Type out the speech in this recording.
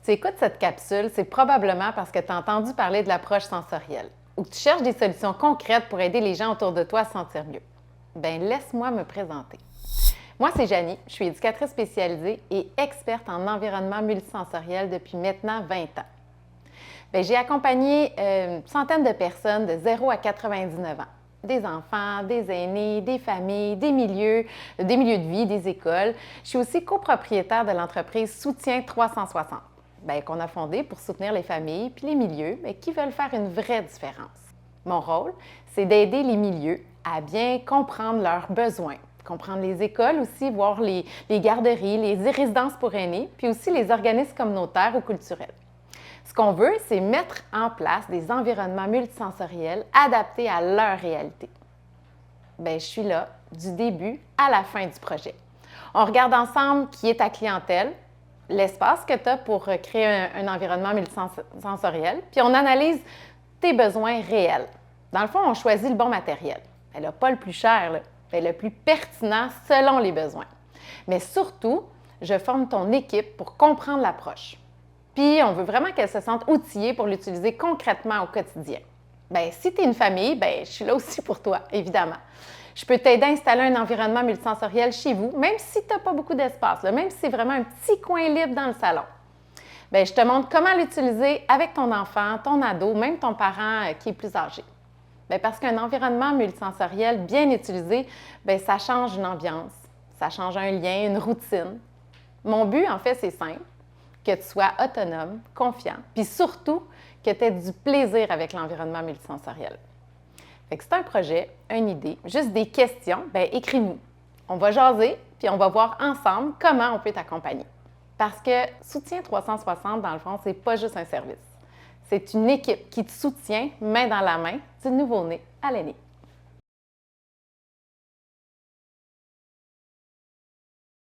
Tu écoutes cette capsule, c'est probablement parce que tu as entendu parler de l'approche sensorielle ou que tu cherches des solutions concrètes pour aider les gens autour de toi à se sentir mieux. Bien, laisse-moi me présenter. Moi, c'est Janie, je suis éducatrice spécialisée et experte en environnement multisensoriel depuis maintenant 20 ans. Bien, j'ai accompagné une centaine de personnes de 0 à 99 ans. Des enfants, des aînés, des familles, des milieux de vie, des écoles. Je suis aussi copropriétaire de l'entreprise Soutien 360, qu'on a fondée pour soutenir les familles puis les milieux qui veulent faire une vraie différence. Mon rôle, c'est d'aider les milieux à bien comprendre leurs besoins, comprendre les écoles aussi, voir les garderies, les résidences pour aînés, puis aussi les organismes communautaires ou culturels. Ce qu'on veut, c'est mettre en place des environnements multisensoriels adaptés à leur réalité. Bien, je suis là du début à la fin du projet. On regarde ensemble qui est ta clientèle, l'espace que tu as pour créer un environnement multisensoriel, puis on analyse tes besoins réels. Dans le fond, on choisit le bon matériel. Pas le plus cher, mais le plus pertinent selon les besoins. Mais surtout, je forme ton équipe pour comprendre l'approche. Puis, on veut vraiment qu'elle se sente outillée pour l'utiliser concrètement au quotidien. Bien, si tu es une famille, je suis là aussi pour toi, évidemment. Je peux t'aider à installer un environnement multisensoriel chez vous, même si tu n'as pas beaucoup d'espace, même si c'est vraiment un petit coin libre dans le salon. Bien, je te montre comment l'utiliser avec ton enfant, ton ado, même ton parent qui est plus âgé. Bien, parce qu'un environnement multisensoriel bien utilisé, ça change une ambiance, ça change un lien, une routine. Mon but, en fait, c'est simple. Que tu sois autonome, confiant, puis surtout que tu aies du plaisir avec l'environnement multisensoriel. Fait que c'est un projet, une idée, juste des questions, écris-nous. On va jaser, puis on va voir ensemble comment on peut t'accompagner. Parce que Soutien 360, dans le fond, c'est pas juste un service. C'est une équipe qui te soutient main dans la main du nouveau-né à l'aîné.